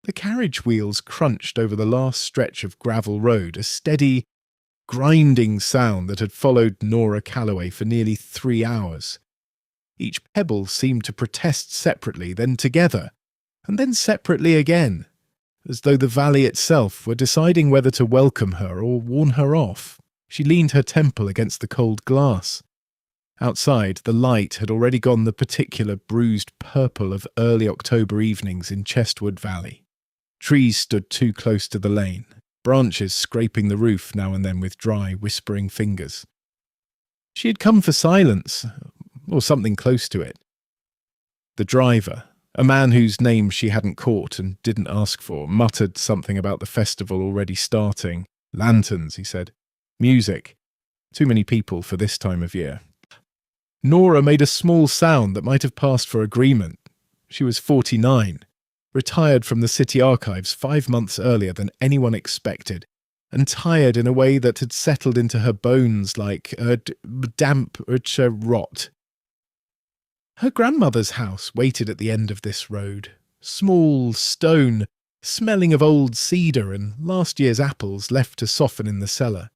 The carriage wheels crunched over the last stretch of gravel road, a steady, grinding sound that had followed Nora Calloway for nearly 3 hours. Each pebble seemed to protest separately, then together, and then separately again, as though the valley itself were deciding whether to welcome her or warn her off. She leaned her temple against the cold glass. Outside, the light had already gone the particular bruised purple of early October evenings in Chestwood Valley. Trees stood too close to the lane, branches scraping the roof now and then with dry, whispering fingers. She had come for silence, or something close to it. The driver, a man whose name she hadn't caught and didn't ask for, muttered something about the festival already starting. Lanterns, he said. Music. Too many people for this time of year. Nora made a small sound that might have passed for agreement. She was 49. Retired from the city archives 5 months earlier than anyone expected, and tired in a way that had settled into her bones like damp rot. Her grandmother's house waited at the end of this road, small, stone, smelling of old cedar and last year's apples left to soften in the cellar.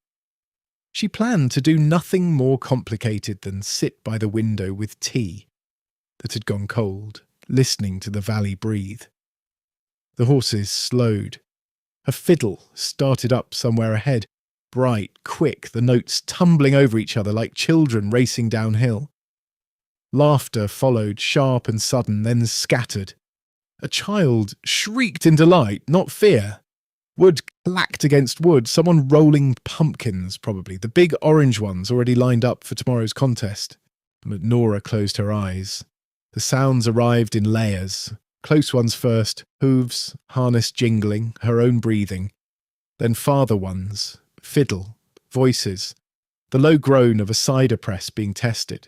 She planned to do nothing more complicated than sit by the window with tea that had gone cold, listening to the valley breathe. The horses slowed. A fiddle started up somewhere ahead, bright, quick, the notes tumbling over each other like children racing downhill. Laughter followed, sharp and sudden, then scattered. A child shrieked in delight, not fear. Wood clacked against wood, someone rolling pumpkins, probably, the big orange ones already lined up for tomorrow's contest. But Nora closed her eyes. The sounds arrived in layers. Close ones first, hooves, harness jingling, her own breathing. Then farther ones, fiddle, voices, the low groan of a cider press being tested.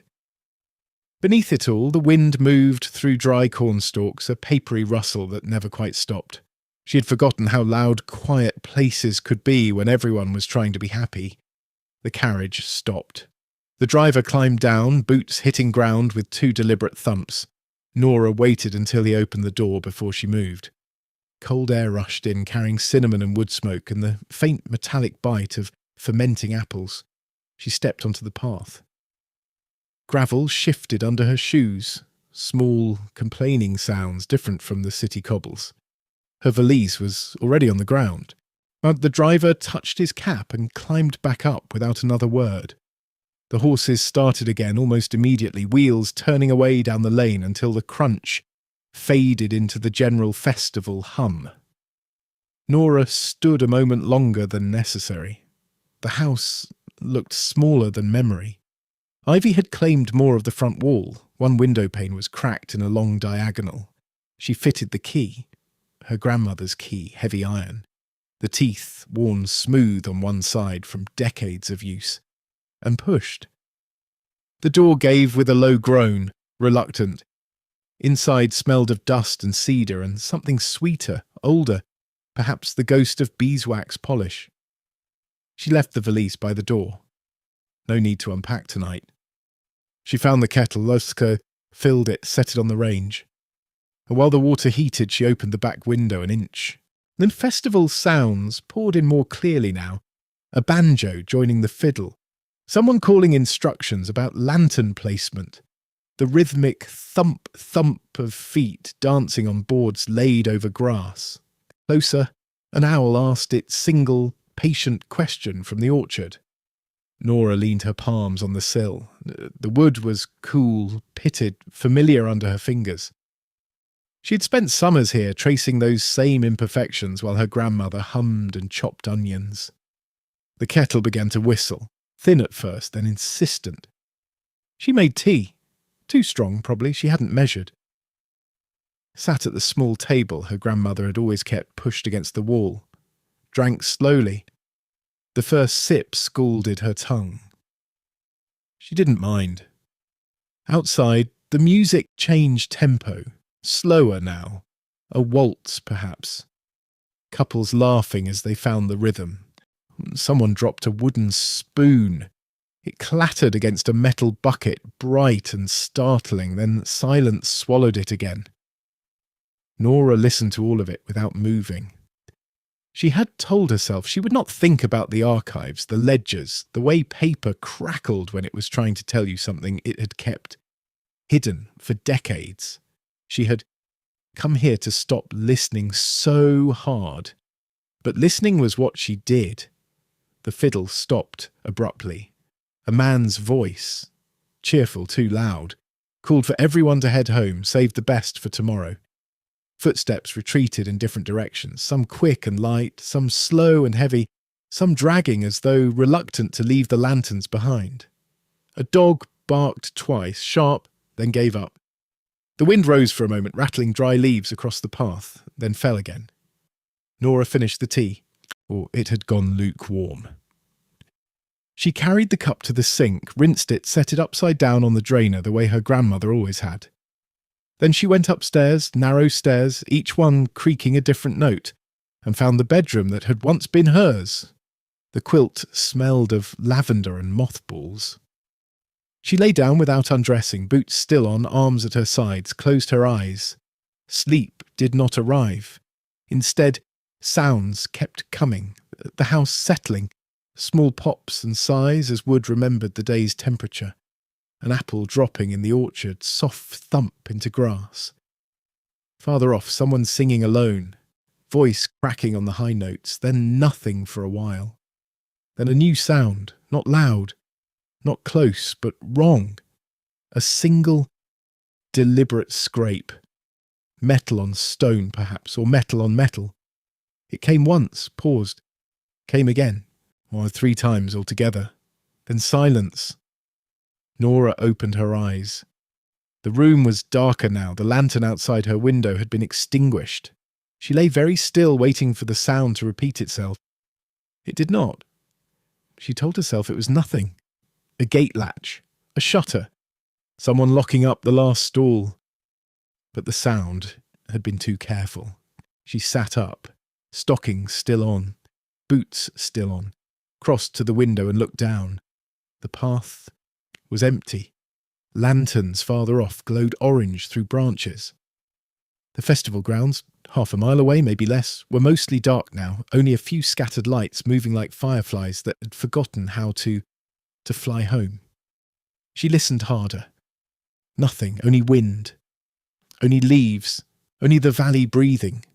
Beneath it all, the wind moved through dry cornstalks, a papery rustle that never quite stopped. She had forgotten how loud, quiet places could be when everyone was trying to be happy. The carriage stopped. The driver climbed down, boots hitting ground with 2 deliberate thumps. Nora waited until he opened the door before she moved. Cold air rushed in, carrying cinnamon and wood smoke and the faint metallic bite of fermenting apples. She stepped onto the path. Gravel shifted under her shoes, small, complaining sounds different from the city cobbles. Her valise was already on the ground, but the driver touched his cap and climbed back up without another word. The horses started again almost immediately, wheels turning away down the lane until the crunch faded into the general festival hum. Nora stood a moment longer than necessary. The house looked smaller than memory. Ivy had claimed more of the front wall. One window pane was cracked in a long diagonal. She fitted the key, her grandmother's key, heavy iron, the teeth worn smooth on one side from decades of use, and pushed. The door gave with a low groan, reluctant. Inside smelled of dust and cedar and something sweeter, older, perhaps the ghost of beeswax polish. She left the valise by the door. No need to unpack tonight. She found the kettle, Luska filled it, set it on the range. And while the water heated, she opened the back window an inch. Then festival sounds poured in more clearly now. A banjo joining the fiddle. Someone calling instructions about lantern placement. The rhythmic thump-thump of feet dancing on boards laid over grass. Closer, an owl asked its single, patient question from the orchard. Nora leaned her palms on the sill. The wood was cool, pitted, familiar under her fingers. She had spent summers here tracing those same imperfections while her grandmother hummed and chopped onions. The kettle began to whistle, thin at first, then insistent. She made tea. Too strong, probably, she hadn't measured. Sat at the small table her grandmother had always kept pushed against the wall. Drank slowly. The first sip scalded her tongue. She didn't mind. Outside, the music changed tempo, slower now, a waltz perhaps. Couples laughing as they found the rhythm. Someone dropped a wooden spoon. It clattered against a metal bucket, bright and startling, then silence swallowed it again. Nora listened to all of it without moving. She had told herself she would not think about the archives, the ledgers, the way paper crackled when it was trying to tell you something it had kept hidden for decades. She had come here to stop listening so hard. But listening was what she did. The fiddle stopped abruptly. A man's voice, cheerful, too loud, called for everyone to head home, save the best for tomorrow. Footsteps retreated in different directions, some quick and light, some slow and heavy, some dragging as though reluctant to leave the lanterns behind. A dog barked twice, sharp, then gave up. The wind rose for a moment, rattling dry leaves across the path, then fell again. Nora finished the tea, or it had gone lukewarm. She carried the cup to the sink, rinsed it, set it upside down on the drainer the way her grandmother always had. Then she went upstairs, narrow stairs, each one creaking a different note, and found the bedroom that had once been hers. The quilt smelled of lavender and mothballs. She lay down without undressing, boots still on, arms at her sides, closed her eyes. Sleep did not arrive. Instead, sounds kept coming, the house settling, small pops and sighs as Wood remembered the day's temperature. An apple dropping in the orchard, soft thump into grass. Farther off, someone singing alone, voice cracking on the high notes, then nothing for a while. Then a new sound, not loud, not close, but wrong. A single, deliberate scrape. Metal on stone, perhaps, or metal on metal. It came once, paused, came again, or 3 times altogether. Then silence. Nora opened her eyes. The room was darker now. The lantern outside her window had been extinguished. She lay very still, waiting for the sound to repeat itself. It did not. She told herself it was nothing. A gate latch, a shutter, someone locking up the last stall. But the sound had been too careful. She sat up, stockings still on, boots still on, crossed to the window and looked down. The path was empty. Lanterns farther off glowed orange through branches. The festival grounds, half a mile away, maybe less, were mostly dark now, only a few scattered lights moving like fireflies that had forgotten how to fly home. She listened harder. Nothing, only wind, only leaves, only the valley breathing.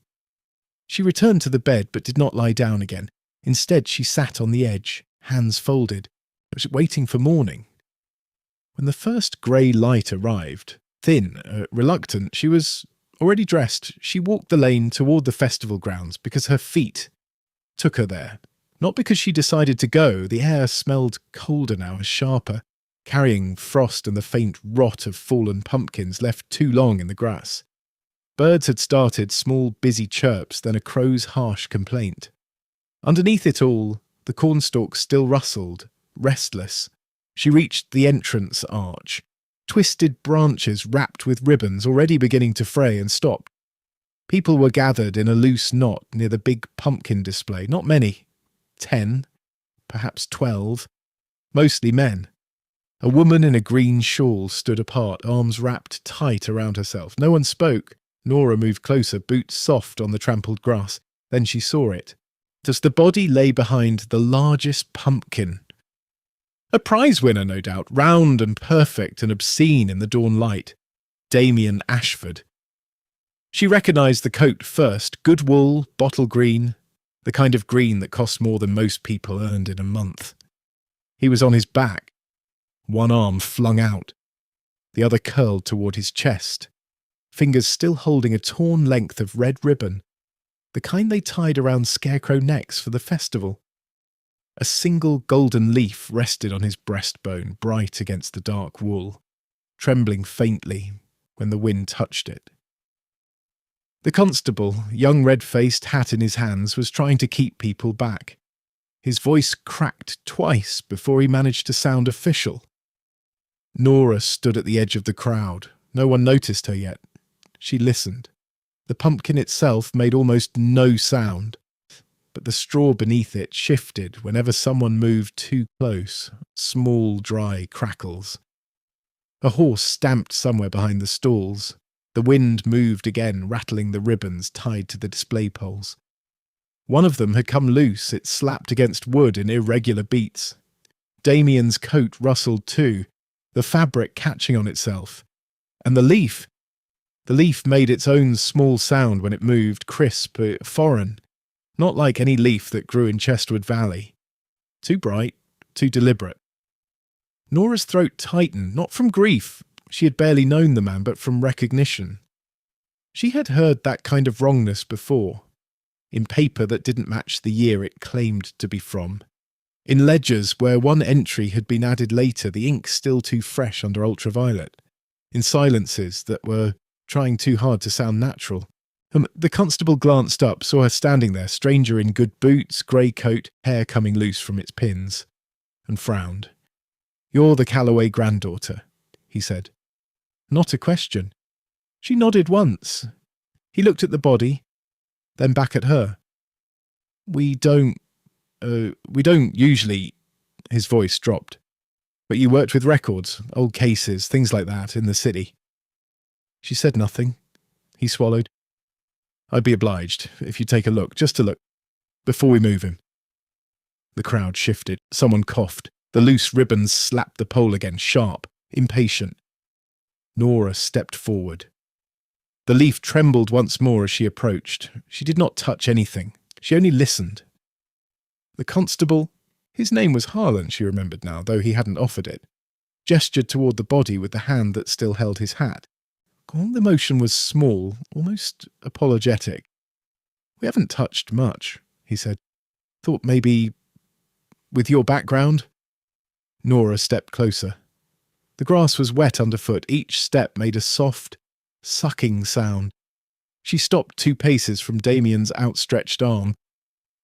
She returned to the bed but did not lie down again. Instead, she sat on the edge, hands folded, waiting for morning. When the first grey light arrived, thin, reluctant, she was already dressed. She walked the lane toward the festival grounds because her feet took her there. Not because she decided to go. The air smelled colder now, sharper, carrying frost and the faint rot of fallen pumpkins left too long in the grass. Birds had started, small busy chirps, then a crow's harsh complaint. Underneath it all, the cornstalks still rustled, restless. She reached the entrance arch. Twisted branches wrapped with ribbons already beginning to fray, and stopped. People were gathered in a loose knot near the big pumpkin display. Not many. 10, perhaps 12. Mostly men. A woman in a green shawl stood apart, arms wrapped tight around herself. No one spoke. Nora moved closer, boots soft on the trampled grass. Then she saw it. As the body lay behind the largest pumpkin. A prize winner, no doubt, round and perfect and obscene in the dawn light. Damien Ashford. She recognised the coat first, good wool, bottle green, the kind of green that cost more than most people earned in a month. He was on his back, one arm flung out, the other curled toward his chest, fingers still holding a torn length of red ribbon, the kind they tied around scarecrow necks for the festival. A single golden leaf rested on his breastbone, bright against the dark wool, trembling faintly when the wind touched it. The constable, young red-faced, hat in his hands, was trying to keep people back. His voice cracked twice before he managed to sound official. Nora stood at the edge of the crowd. No one noticed her yet. She listened. The pumpkin itself made almost no sound, but the straw beneath it shifted whenever someone moved too close, small, dry crackles. A horse stamped somewhere behind the stalls. The wind moved again, rattling the ribbons tied to the display poles. One of them had come loose. It slapped against wood in irregular beats. Damien's coat rustled too, the fabric catching on itself. And the leaf made its own small sound when it moved, crisp, foreign, not like any leaf that grew in Chestwood Valley. Too bright, too deliberate. Nora's throat tightened, not from grief. She had barely known the man, but from recognition. She had heard that kind of wrongness before, in paper that didn't match the year it claimed to be from, in ledgers where one entry had been added later, the ink still too fresh under ultraviolet, in silences that were trying too hard to sound natural. The constable glanced up, saw her standing there, stranger in good boots, grey coat, hair coming loose from its pins, and frowned. "You're the Calloway granddaughter," he said. Not a question. She nodded once. He looked at the body, then back at her. We don't usually," his voice dropped. "But you worked with records, old cases, things like that, in the city." She said nothing. He swallowed. "I'd be obliged if you'd take a look, just to look, before we move him." The crowd shifted. Someone coughed. The loose ribbons slapped the pole again, sharp, impatient. Nora stepped forward. The leaf trembled once more as she approached. She did not touch anything. She only listened. The constable, his name was Harlan, she remembered now, though he hadn't offered it, gestured toward the body with the hand that still held his hat. The motion was small, almost apologetic. "We haven't touched much," he said. "Thought maybe, with your background." Nora stepped closer. The grass was wet underfoot. Each step made a soft, sucking sound. She stopped 2 paces from Damien's outstretched arm,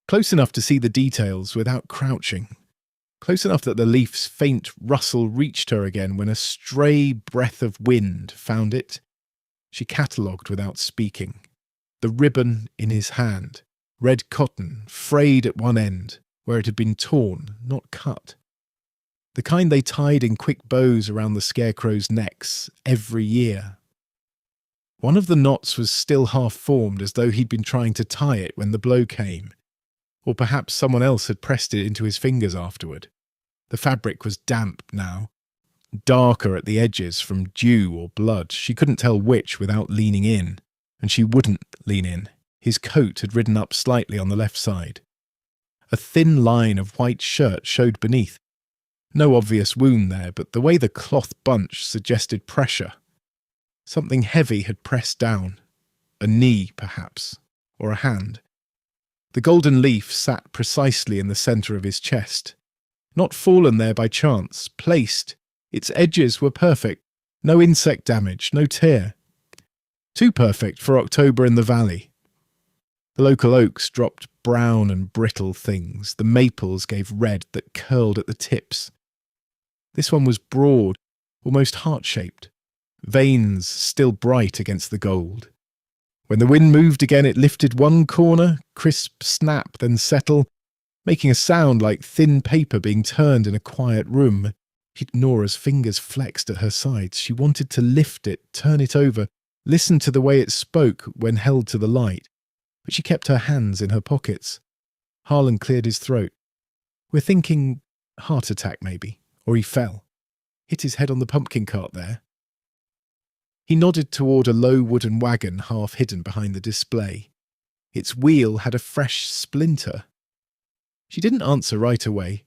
close enough to see the details without crouching, close enough that the leaf's faint rustle reached her again when a stray breath of wind found it. She catalogued without speaking. The ribbon in his hand, red cotton, frayed at one end, where it had been torn, not cut. The kind they tied in quick bows around the scarecrows' necks every year. One of the knots was still half-formed, as though he'd been trying to tie it when the blow came. Or perhaps someone else had pressed it into his fingers afterward. The fabric was damp now, darker at the edges from dew or blood. She couldn't tell which without leaning in, and she wouldn't lean in. His coat had ridden up slightly on the left side. A thin line of white shirt showed beneath. No obvious wound there, but the way the cloth bunch suggested pressure. Something heavy had pressed down. A knee, perhaps, or a hand. The golden leaf sat precisely in the centre of his chest. Not fallen there by chance, placed. Its edges were perfect. No insect damage, no tear. Too perfect for October in the valley. The local oaks dropped brown and brittle things. The maples gave red that curled at the tips. This one was broad, almost heart-shaped, veins still bright against the gold. When the wind moved again, it lifted one corner, crisp snap, then settle, making a sound like thin paper being turned in a quiet room. Nora's fingers flexed at her sides. She wanted to lift it, turn it over, listen to the way it spoke when held to the light, but she kept her hands in her pockets. Harlan cleared his throat. "We're thinking heart attack, maybe. Or he fell. Hit his head on the pumpkin cart there." He nodded toward a low wooden wagon half hidden behind the display. Its wheel had a fresh splinter. She didn't answer right away.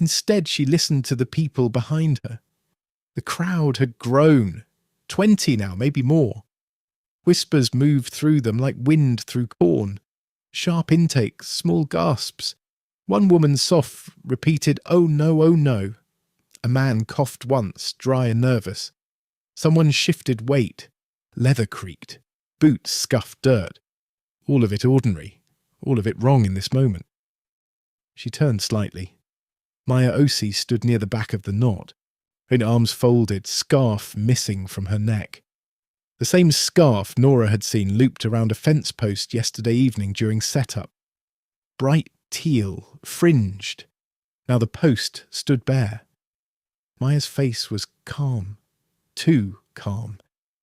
Instead, she listened to the people behind her. The crowd had grown. 20 now, maybe more. Whispers moved through them like wind through corn. Sharp intakes, small gasps. One woman soft repeated, "Oh no, oh no." A man coughed once, dry and nervous. Someone shifted weight. Leather creaked. Boots scuffed dirt. All of it ordinary. All of it wrong in this moment. She turned slightly. Maya Osi stood near the back of the knot, her arms folded, scarf missing from her neck. The same scarf Nora had seen looped around a fence post yesterday evening during setup. Bright teal, fringed. Now the post stood bare. Maya's face was calm. Too calm.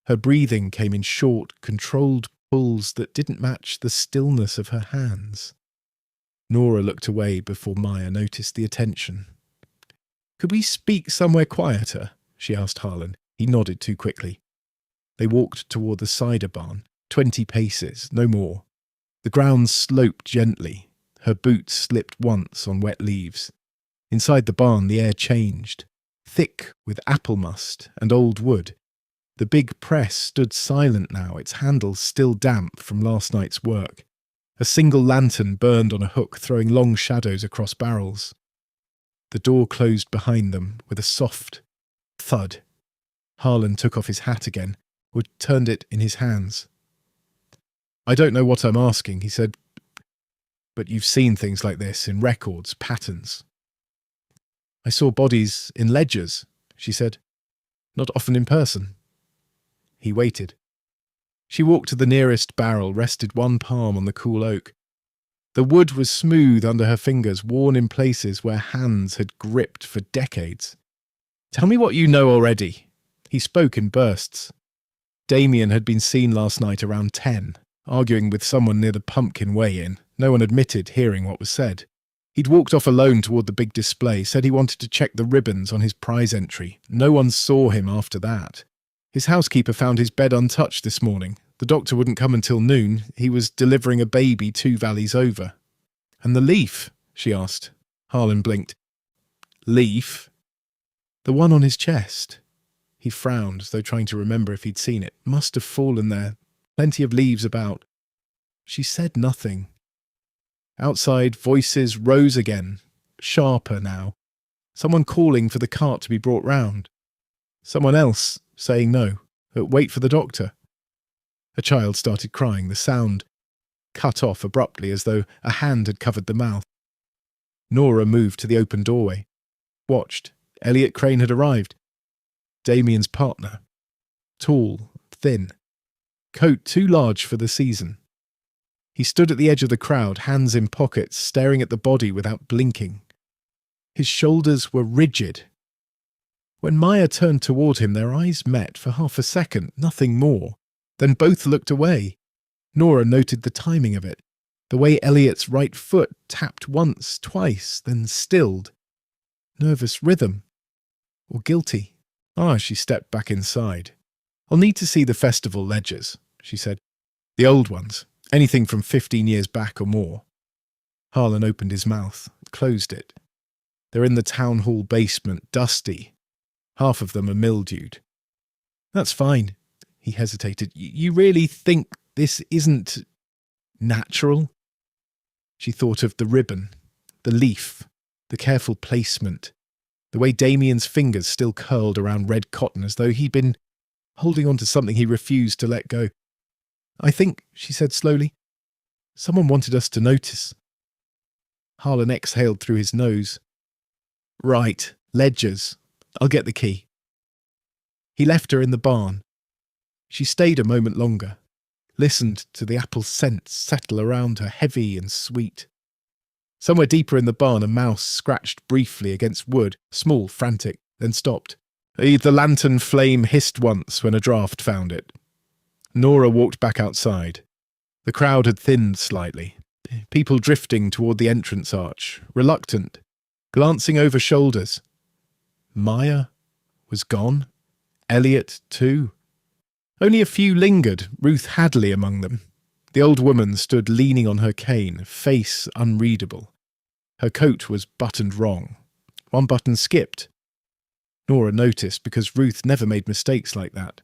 Her breathing came in short, controlled pulls that didn't match the stillness of her hands. Nora looked away before Maya noticed the attention. "Could we speak somewhere quieter?" she asked Harlan. He nodded too quickly. They walked toward the cider barn, 20 paces, no more. The ground sloped gently. Her boots slipped once on wet leaves. Inside the barn the air changed, thick with apple must and old wood. The big press stood silent now, its handles still damp from last night's work. A single lantern burned on a hook, throwing long shadows across barrels. The door closed behind them with a soft thud. Harlan took off his hat again, or turned it in his hands. "I don't know what I'm asking," he said, "but you've seen things like this in records, patterns." "I saw bodies in ledgers," she said. "Not often in person." He waited. She walked to the nearest barrel, rested one palm on the cool oak. The wood was smooth under her fingers, worn in places where hands had gripped for decades. "Tell me what you know already." He spoke in bursts. Damien had been seen last night around 10, arguing with someone near the pumpkin weigh-in. No one admitted hearing what was said. He'd walked off alone toward the big display, said he wanted to check the ribbons on his prize entry. No one saw him after that. His housekeeper found his bed untouched this morning. The doctor wouldn't come until noon. He was delivering a baby 2 valleys over. "And the leaf?" she asked. Harlan blinked. "Leaf?" "The one on his chest." He frowned, as though trying to remember if he'd seen it. "Must have fallen there. Plenty of leaves about." She said nothing. Outside, voices rose again, sharper now. Someone calling for the cart to be brought round. Someone else saying no, but wait for the doctor. A child started crying, the sound cut off abruptly as though a hand had covered the mouth. Nora moved to the open doorway, watched. Elliot Crane had arrived. Damien's partner. Tall, thin. Coat too large for the season. He stood at the edge of the crowd, hands in pockets, staring at the body without blinking. His shoulders were rigid. When Maya turned toward him, their eyes met for half a second, nothing more. Then both looked away. Nora noted the timing of it, the way Elliot's right foot tapped once, twice, then stilled. Nervous rhythm. Or guilty. She stepped back inside. "I'll need to see the festival ledgers," she said. "The old ones. Anything from 15 years back or more." Harlan opened his mouth, closed it. They're in the town hall basement, dusty. Half of them are mildewed. "That's fine," he hesitated. "You really think this isn't natural?" She thought of the ribbon, the leaf, the careful placement, the way Damien's fingers still curled around red cotton as though he'd been holding on to something he refused to let go. "I think," she said slowly, "someone wanted us to notice." Harlan exhaled through his nose. "Right, ledgers. I'll get the key." He left her in the barn. She stayed a moment longer, listened to the apple scents settle around her, heavy and sweet. Somewhere deeper in the barn, a mouse scratched briefly against wood, small, frantic, then stopped. The lantern flame hissed once when a draught found it. Nora walked back outside. The crowd had thinned slightly, people drifting toward the entrance arch, reluctant, glancing over shoulders. Maya was gone. Elliot, too. Only a few lingered, Ruth Hadley among them. The old woman stood leaning on her cane, face unreadable. Her coat was buttoned wrong. One button skipped. Nora noticed because Ruth never made mistakes like that.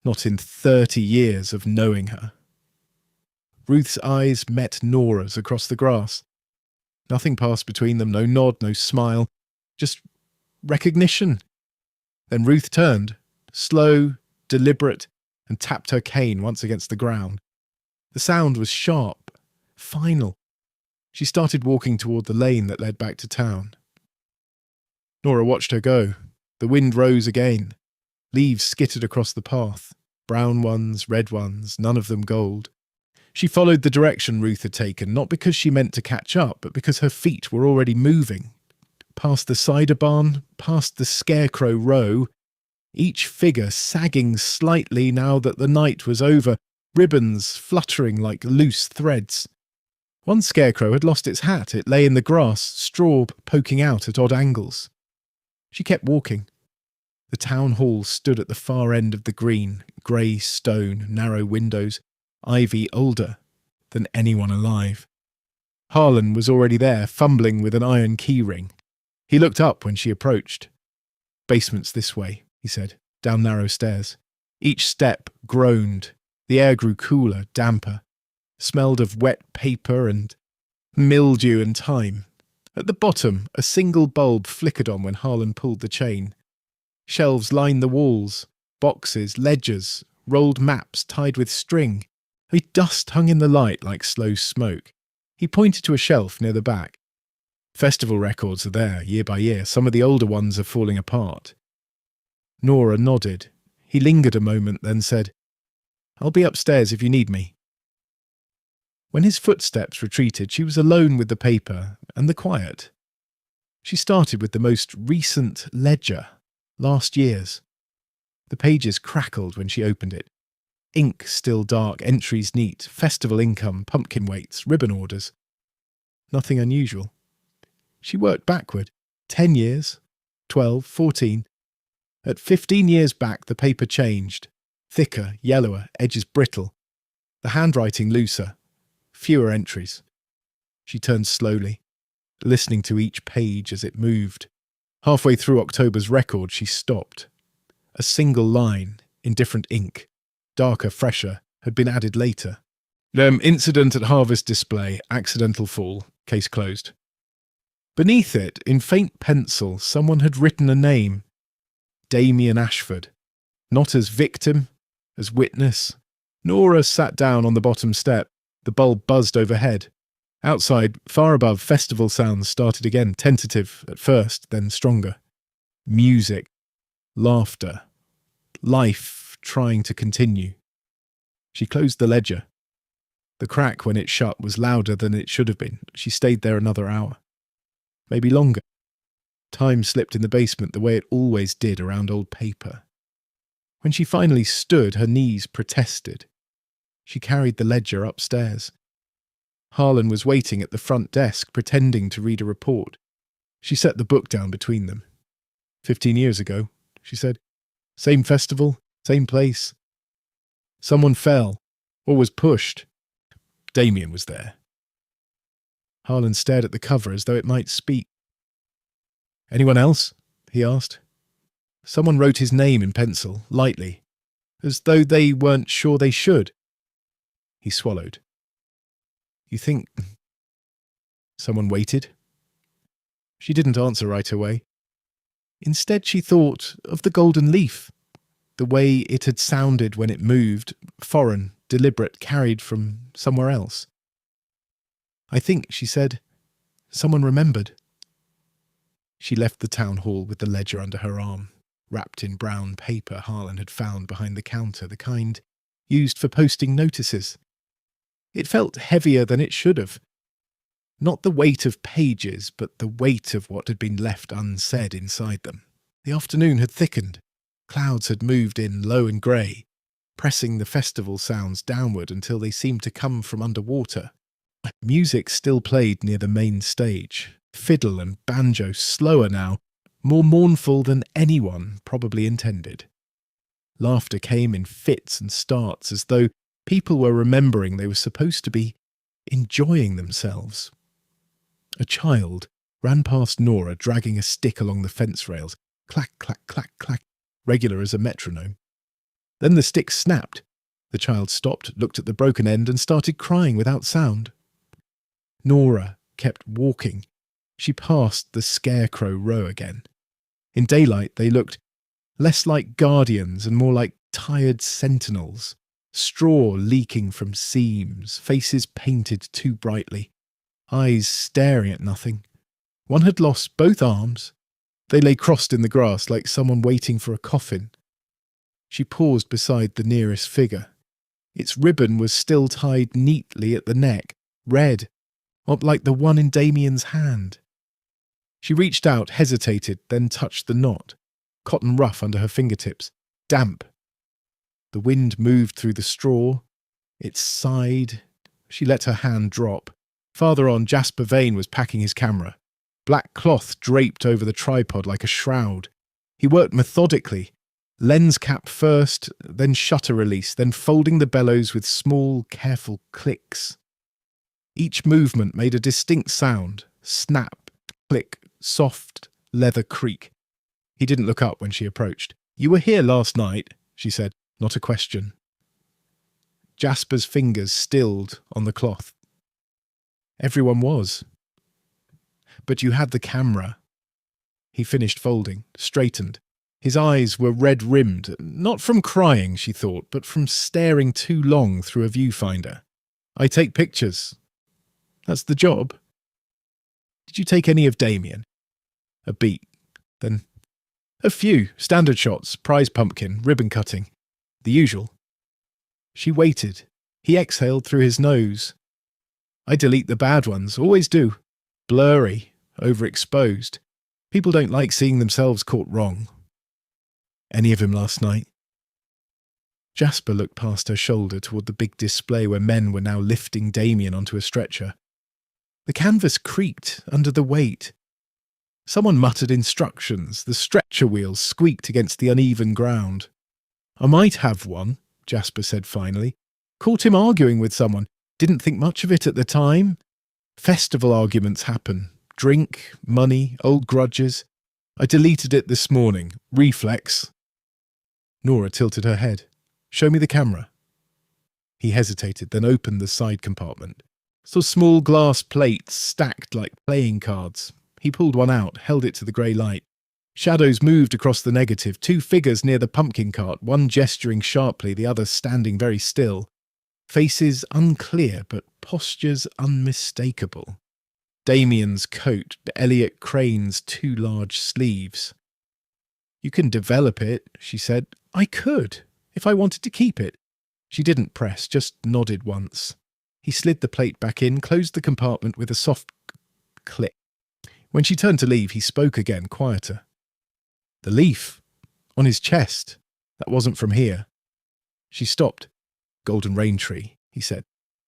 Not in 30 years of knowing her. Ruth's eyes met Nora's across the grass. Nothing passed between them, no nod, no smile, just recognition. Then Ruth turned, slow, deliberate, and tapped her cane once against the ground. The sound was sharp, final. She started walking toward the lane that led back to town. Nora watched her go. The wind rose again. Leaves skittered across the path. Brown ones, red ones, none of them gold. She followed the direction Ruth had taken, not because she meant to catch up, but because her feet were already moving. Past the cider barn, past the scarecrow row, each figure sagging slightly now that the night was over, ribbons fluttering like loose threads. One scarecrow had lost its hat. It lay in the grass, straw poking out at odd angles. She kept walking. The town hall stood at the far end of the green, grey stone, narrow windows, ivy older than anyone alive. Harlan was already there, fumbling with an iron key ring. He looked up when she approached. "Basement's this way," he said, down narrow stairs. Each step groaned. The air grew cooler, damper. Smelled of wet paper and mildew and time. At the bottom, a single bulb flickered on when Harlan pulled the chain. Shelves lined the walls, boxes, ledgers, rolled maps tied with string. Dust hung in the light like slow smoke. He pointed to a shelf near the back. Festival records are there, year by year. Some of the older ones are falling apart. Nora nodded. He lingered a moment, then said, "I'll be upstairs if you need me." When his footsteps retreated, she was alone with the paper and the quiet. She started with the most recent ledger, last year's. The pages crackled when she opened it. Ink still dark, entries neat, festival income, pumpkin weights, ribbon orders. Nothing unusual. She worked backward. 10 years, 12, 14. At 15 years back, the paper changed. Thicker, yellower, edges brittle. The handwriting looser. Fewer entries. She turned slowly, listening to each page as it moved. Halfway through October's record, she stopped. A single line, in different ink, darker, fresher, had been added later. Incident at harvest display, accidental fall, case closed. Beneath it, in faint pencil, someone had written a name. Damien Ashford. Not as victim, as witness. Nora sat down on the bottom step. The bulb buzzed overhead. Outside, far above, festival sounds started again, tentative at first, then stronger. Music. Laughter. Life trying to continue. She closed the ledger. The crack when it shut was louder than it should have been. She stayed there another hour. Maybe longer. Time slipped in the basement the way it always did around old paper. When she finally stood, her knees protested. She carried the ledger upstairs. Harlan was waiting at the front desk, pretending to read a report. She set the book down between them. 15 years ago, she said. Same festival, same place. Someone fell, or was pushed. Damien was there. Harlan stared at the cover as though it might speak. "Anyone else?" he asked. Someone wrote his name in pencil, lightly, as though they weren't sure they should. He swallowed. "You think—" Someone waited. She didn't answer right away. Instead she thought of the golden leaf, the way it had sounded when it moved, foreign, deliberate, carried from somewhere else. "I think," she said, "someone remembered." She left the town hall with the ledger under her arm, wrapped in brown paper Harlan had found behind the counter, the kind used for posting notices. It felt heavier than it should have. Not the weight of pages, but the weight of what had been left unsaid inside them. The afternoon had thickened. Clouds had moved in low and grey, pressing the festival sounds downward until they seemed to come from underwater. Music still played near the main stage. Fiddle and banjo, slower now, more mournful than anyone probably intended. Laughter came in fits and starts, as though people were remembering they were supposed to be enjoying themselves. A child ran past Nora, dragging a stick along the fence rails. Clack, clack, clack, clack, regular as a metronome. Then the stick snapped. The child stopped, looked at the broken end, and started crying without sound. Nora kept walking. She passed the scarecrow row again. In daylight they looked less like guardians and more like tired sentinels. Straw leaking from seams, faces painted too brightly, eyes staring at nothing. One had lost both arms. They lay crossed in the grass like someone waiting for a coffin. She paused beside the nearest figure. Its ribbon was still tied neatly at the neck, red, like the one in Damien's hand. She reached out, hesitated, then touched the knot. cotton ruff under her fingertips, damp. The wind moved through the straw. It sighed. She let her hand drop. Farther on, Jasper Vane was packing his camera. Black cloth draped over the tripod like a shroud. He worked methodically, lens cap first, then shutter release, then folding the bellows with small, careful clicks. Each movement made a distinct sound: snap, click, soft, leather creak. He didn't look up when she approached. "You were here last night," she said. Not a question. Jasper's fingers stilled on the cloth. "Everyone was. But you had the camera." He finished folding, straightened. His eyes were red-rimmed, not from crying, she thought, but from staring too long through a viewfinder. "I take pictures. That's the job." "Did you take any of Damien?" A beat. Then "A few. Standard shots, prize pumpkin, ribbon cutting. The usual." She waited. He exhaled through his nose. "I delete the bad ones, always do. Blurry, overexposed. People don't like seeing themselves caught wrong." "Any of him last night?" Jasper looked past her shoulder toward the big display where men were now lifting Damien onto a stretcher. The canvas creaked under the weight. Someone muttered instructions. The stretcher wheels squeaked against the uneven ground. "I might have one," Jasper said finally. "Caught him arguing with someone. Didn't think much of it at the time. Festival arguments happen. Drink, money, old grudges. I deleted it this morning. Reflex." Nora tilted her head. "Show me the camera." He hesitated, then opened the side compartment. Saw small glass plates stacked like playing cards. He pulled one out, held it to the grey light. Shadows moved across the negative, two figures near the pumpkin cart, one gesturing sharply, the other standing very still. Faces unclear, but postures unmistakable. Damien's coat, Elliot Crane's two large sleeves. "You can develop it," she said. "I could, if I wanted to keep it." She didn't press, just nodded once. He slid the plate back in, closed the compartment with a soft click. When she turned to leave, he spoke again, quieter. "The leaf. On his chest. That wasn't from here." She stopped. "Golden rain tree," he said.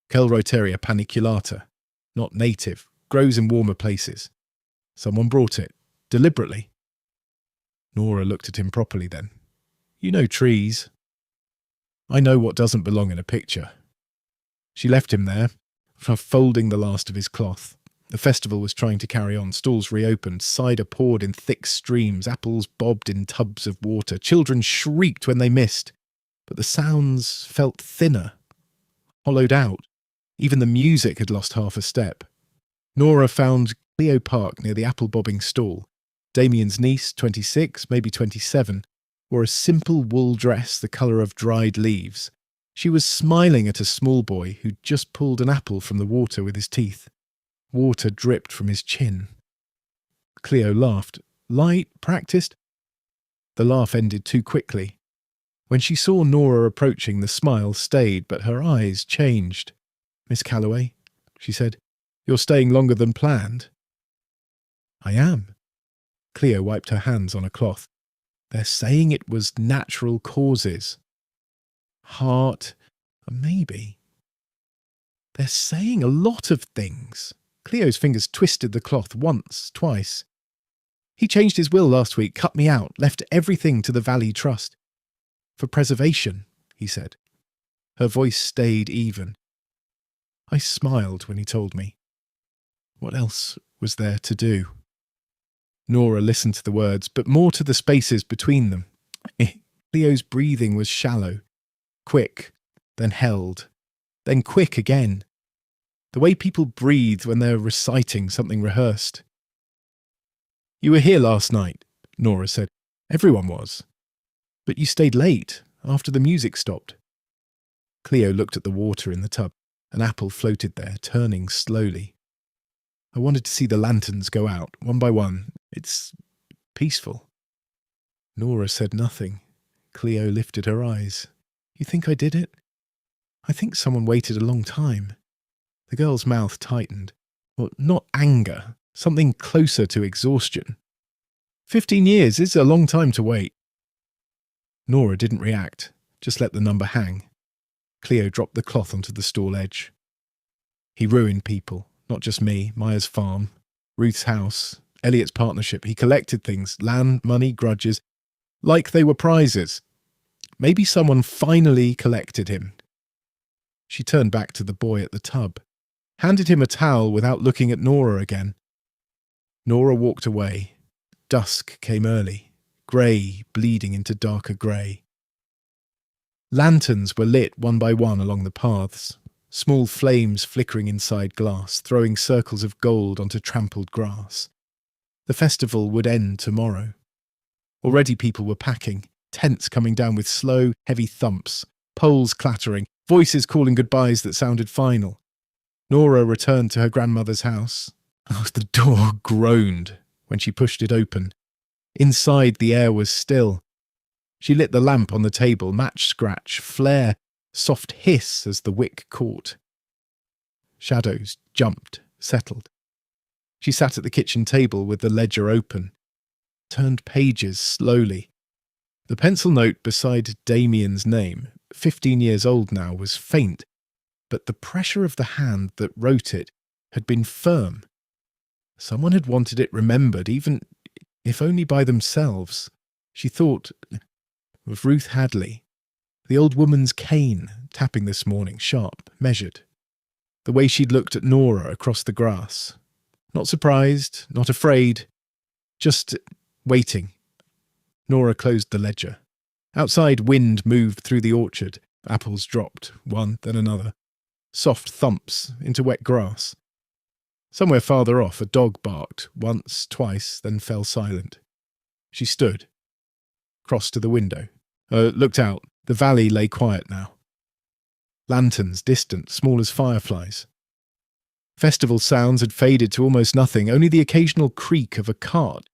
"Kelreuteria paniculata. Not native. Grows in warmer places. Someone brought it. Deliberately." Nora looked at him properly then. "You know trees." "I know what doesn't belong in a picture." She left him there, folding the last of his cloth. The festival was trying to carry on. Stalls reopened. Cider poured in thick streams. Apples bobbed in tubs of water. Children shrieked when they missed. But the sounds felt thinner, hollowed out. Even the music had lost half a step. Nora found Cleo Park near the apple-bobbing stall. Damien's niece, 26, maybe 27, wore a simple wool dress the colour of dried leaves. She was smiling at a small boy who'd just pulled an apple from the water with his teeth. Water dripped from his chin. Cleo laughed. "Light? Practiced?" The laugh ended too quickly. When she saw Nora approaching, the smile stayed, but her eyes changed. "Miss Calloway," she said, "you're staying longer than planned." "I am." Cleo wiped her hands on a cloth. "They're saying it was natural causes. Heart, maybe. They're saying a lot of things." Cleo's fingers twisted the cloth once, twice. "He changed his will last week, cut me out, left everything to the Valley Trust. For preservation," he said. Her voice stayed even. "I smiled when he told me. What else was there to do?" Nora listened to the words, but more to the spaces between them. Cleo's breathing was shallow, quick, then held, then quick again. The way people breathe when they're reciting something rehearsed. "You were here last night," Nora said. "Everyone was. But you stayed late, after the music stopped." Cleo looked at the water in the tub. An apple floated there, turning slowly. "I wanted to see the lanterns go out, one by one. It's peaceful." Nora said nothing. Cleo lifted her eyes. "You think I did it?" "I think someone waited a long time." The girl's mouth tightened. Well, not anger, something closer to exhaustion. 15 years is a long time to wait. Nora didn't react, just let the number hang. Cleo dropped the cloth onto the stall edge. He ruined people, not just me, Maya's farm, Ruth's house, Elliot's partnership. He collected things, land, money, grudges, like they were prizes. Maybe someone finally collected him. She turned back to the boy at the tub, handed him a towel without looking at Nora again. Nora walked away. Dusk came early, grey bleeding into darker grey. Lanterns were lit one by one along the paths, small flames flickering inside glass, throwing circles of gold onto trampled grass. The festival would end tomorrow. Already people were packing, tents coming down with slow, heavy thumps, poles clattering, voices calling goodbyes that sounded final. Nora returned to her grandmother's house. Oh, the door groaned when she pushed it open. Inside, the air was still. She lit the lamp on the table, match scratch, flare, soft hiss as the wick caught. Shadows jumped, settled. She sat at the kitchen table with the ledger open, turned pages slowly. The pencil note beside Damien's name, 15 years old now, was faint, but the pressure of the hand that wrote it had been firm. Someone had wanted it remembered, even if only by themselves. She thought of Ruth Hadley, the old woman's cane tapping this morning, sharp, measured. The way she'd looked at Nora across the grass. Not surprised, not afraid, just waiting. Nora closed the ledger. Outside, wind moved through the orchard. Apples dropped, one, then another. Soft thumps into wet grass. Somewhere farther off, a dog barked, once, twice, then fell silent. She stood, crossed to the window, looked out. The valley lay quiet now. Lanterns, distant, small as fireflies. Festival sounds had faded to almost nothing, only the occasional creak of a cart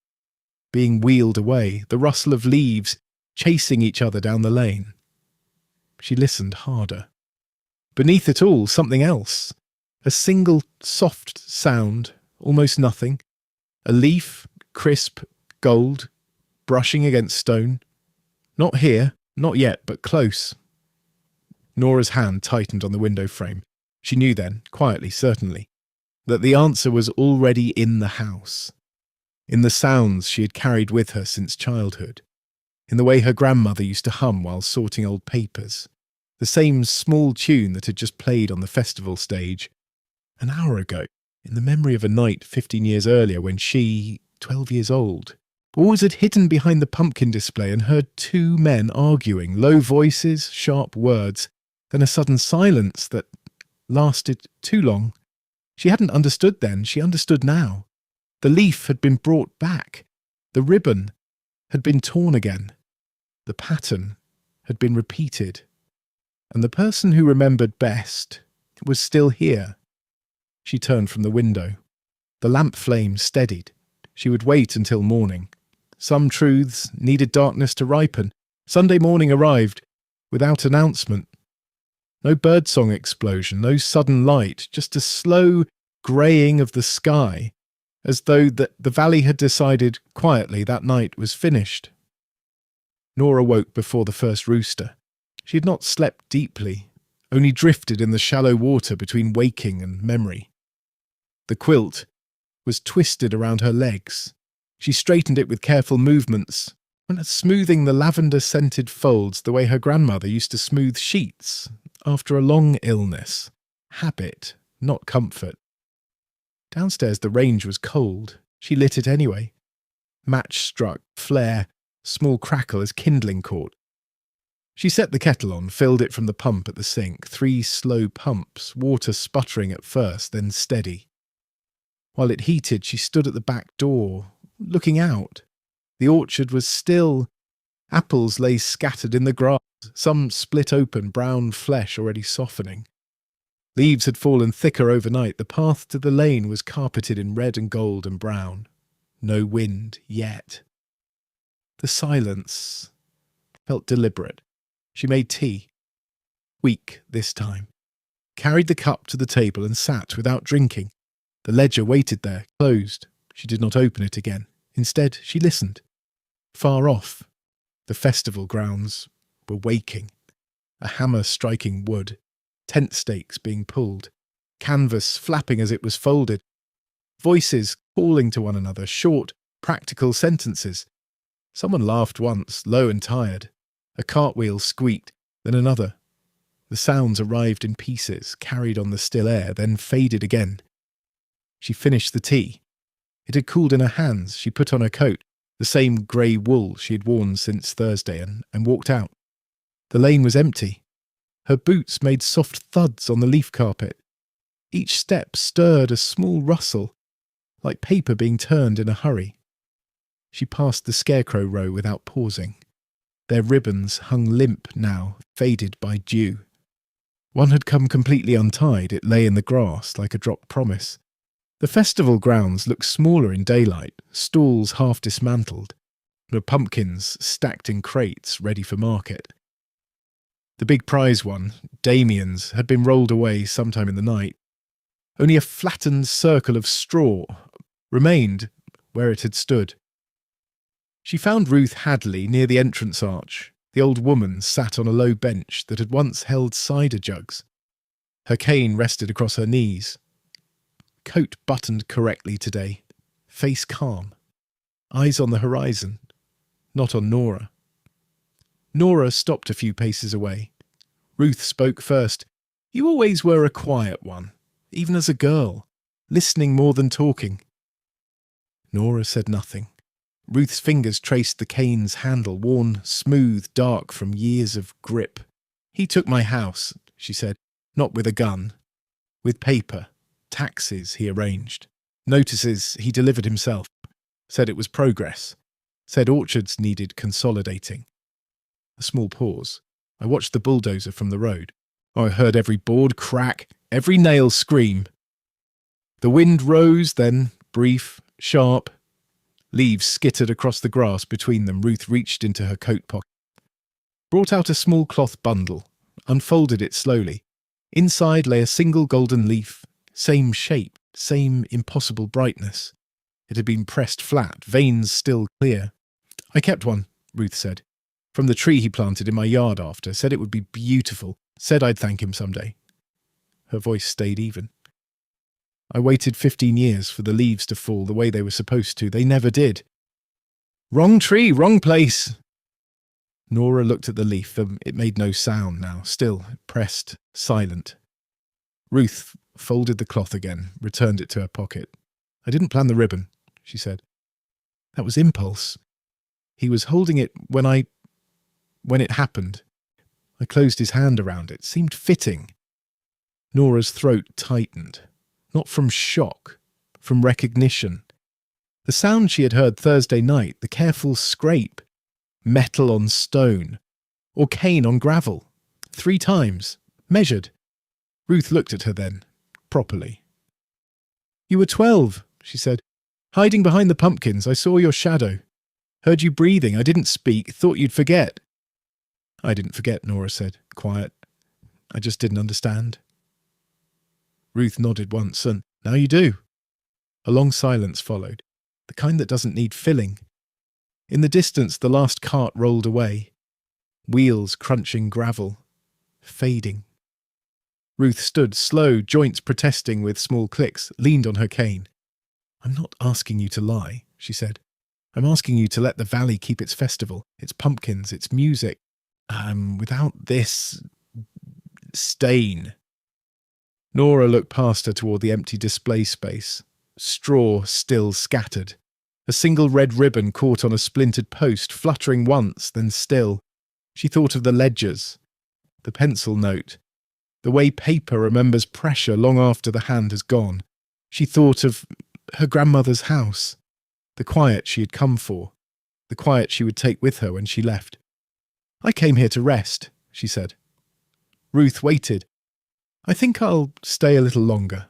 being wheeled away, the rustle of leaves chasing each other down the lane. She listened harder. Beneath it all, something else. A single soft sound, almost nothing. A leaf, crisp, gold, brushing against stone. Not here, not yet, but close. Nora's hand tightened on the window frame. She knew then, quietly, certainly, that the answer was already in the house. In the sounds she had carried with her since childhood. In the way her grandmother used to hum while sorting old papers. The same small tune that had just played on the festival stage. An hour ago, in the memory of a night 15 years earlier when she, 12 years old, always had hidden behind the pumpkin display and heard two men arguing, low voices, sharp words, then a sudden silence that lasted too long. She hadn't understood then, she understood now. The leaf had been brought back. The ribbon had been torn again. The pattern had been repeated. And the person who remembered best was still here. She turned from the window. The lamp flame steadied. She would wait until morning. Some truths needed darkness to ripen. Sunday morning arrived without announcement. No birdsong explosion, no sudden light, just a slow greying of the sky, as though the valley had decided quietly that night was finished. Nora woke before the first rooster. She had not slept deeply, only drifted in the shallow water between waking and memory. The quilt was twisted around her legs. She straightened it with careful movements, smoothing the lavender-scented folds the way her grandmother used to smooth sheets after a long illness. Habit, not comfort. Downstairs the range was cold. She lit it anyway. Match struck, flare, small crackle as kindling caught. She set the kettle on, filled it from the pump at the sink, 3 slow pumps, water sputtering at first, then steady. While it heated, she stood at the back door, looking out. The orchard was still. Apples lay scattered in the grass, some split open, brown flesh already softening. Leaves had fallen thicker overnight. The path to the lane was carpeted in red and gold and brown. No wind yet. The silence felt deliberate. She made tea. Weak this time. Carried the cup to the table and sat without drinking. The ledger waited there, closed. She did not open it again. Instead, she listened. Far off, the festival grounds were waking, a hammer striking wood, tent stakes being pulled, canvas flapping as it was folded, voices calling to one another, short, practical sentences. Someone laughed once, low and tired. A cartwheel squeaked, then another. The sounds arrived in pieces, carried on the still air, then faded again. She finished the tea. It had cooled in her hands. She put on her coat, the same grey wool she had worn since Thursday, and walked out. The lane was empty. Her boots made soft thuds on the leaf carpet. Each step stirred a small rustle, like paper being turned in a hurry. She passed the scarecrow row without pausing. Their ribbons hung limp now, faded by dew. One had come completely untied. It lay in the grass like a dropped promise. The festival grounds looked smaller in daylight, stalls half dismantled, the pumpkins stacked in crates ready for market. The big prize one, Damien's, had been rolled away sometime in the night. Only a flattened circle of straw remained where it had stood. She found Ruth Hadley near the entrance arch. The old woman sat on a low bench that had once held cider jugs. Her cane rested across her knees. Coat buttoned correctly today. Face calm. Eyes on the horizon. Not on Nora. Nora stopped a few paces away. Ruth spoke first. "You always were a quiet one, even as a girl, listening more than talking." Nora said nothing. Ruth's fingers traced the cane's handle, worn smooth, dark from years of grip. "He took my house," she said, "not with a gun. With paper. Taxes he arranged. Notices he delivered himself. Said it was progress. Said orchards needed consolidating." A small pause. I watched the bulldozer from the road. I heard every board crack, every nail scream. The wind rose, then, brief, sharp. Leaves skittered across the grass between them. Ruth reached into her coat pocket. Brought out a small cloth bundle, unfolded it slowly. Inside lay a single golden leaf, same shape, same impossible brightness. It had been pressed flat, veins still clear. "I kept one," Ruth said. "From the tree he planted in my yard after. Said it would be beautiful. Said I'd thank him someday." Her voice stayed even. "I waited 15 years for the leaves to fall the way they were supposed to. They never did. Wrong tree, wrong place." Nora looked at the leaf. It made no sound now, still, pressed, silent. Ruth folded the cloth again, returned it to her pocket. "I didn't plan the ribbon," she said. "That was impulse. He was holding it when it happened. I closed his hand around it. Seemed fitting." Nora's throat tightened. Not from shock, from recognition. The sound she had heard Thursday night, the careful scrape, metal on stone, or cane on gravel, 3 times, measured. Ruth looked at her then, properly. "You were 12, she said. "Hiding behind the pumpkins, I saw your shadow. Heard you breathing, I didn't speak, thought you'd forget." "I didn't forget," Nora said, quiet. "I just didn't understand." Ruth nodded once, and "Now you do." A long silence followed, the kind that doesn't need filling. In the distance, the last cart rolled away. Wheels crunching gravel. Fading. Ruth stood, slow, joints protesting with small clicks, leaned on her cane. "I'm not asking you to lie," she said. "I'm asking you to let the valley keep its festival, its pumpkins, its music. Without this stain." Nora looked past her toward the empty display space. Straw still scattered. A single red ribbon caught on a splintered post, fluttering once, then still. She thought of the ledgers, the pencil note, the way paper remembers pressure long after the hand has gone. She thought of her grandmother's house, the quiet she had come for, the quiet she would take with her when she left. "I came here to rest," she said. Ruth waited. "I think I'll stay a little longer."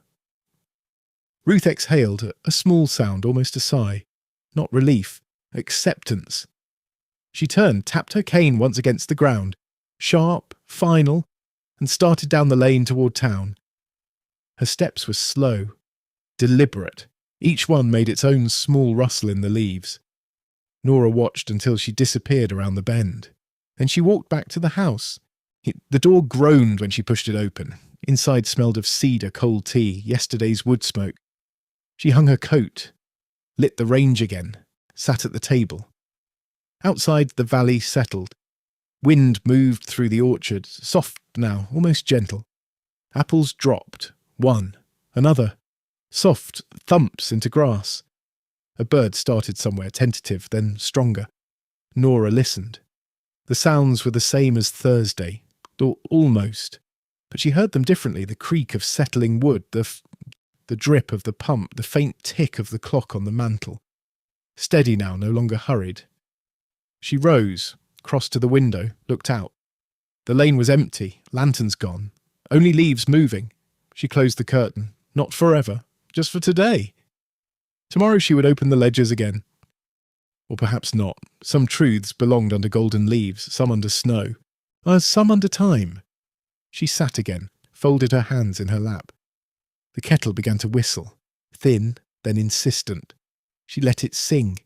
Ruth exhaled, a small sound, almost a sigh. Not relief, acceptance. She turned, tapped her cane once against the ground, sharp, final, and started down the lane toward town. Her steps were slow, deliberate. Each one made its own small rustle in the leaves. Nora watched until she disappeared around the bend. Then she walked back to the house. The door groaned when she pushed it open. Inside smelled of cider, cold tea, yesterday's wood smoke. She hung her coat, lit the range again, sat at the table. Outside, the valley settled. Wind moved through the orchard, soft now, almost gentle. Apples dropped, one, another. Soft thumps into grass. A bird started somewhere, tentative, then stronger. Nora listened. The sounds were the same as Thursday, or almost, but she heard them differently, the creak of settling wood, the drip of the pump, the faint tick of the clock on the mantel. Steady now, no longer hurried. She rose, crossed to the window, looked out. The lane was empty, lanterns gone, only leaves moving. She closed the curtain, not forever, just for today. Tomorrow she would open the ledgers again. Or perhaps not. Some truths belonged under golden leaves, some under snow, some under time. She sat again, folded her hands in her lap. The kettle began to whistle, thin, then insistent. She let it sing.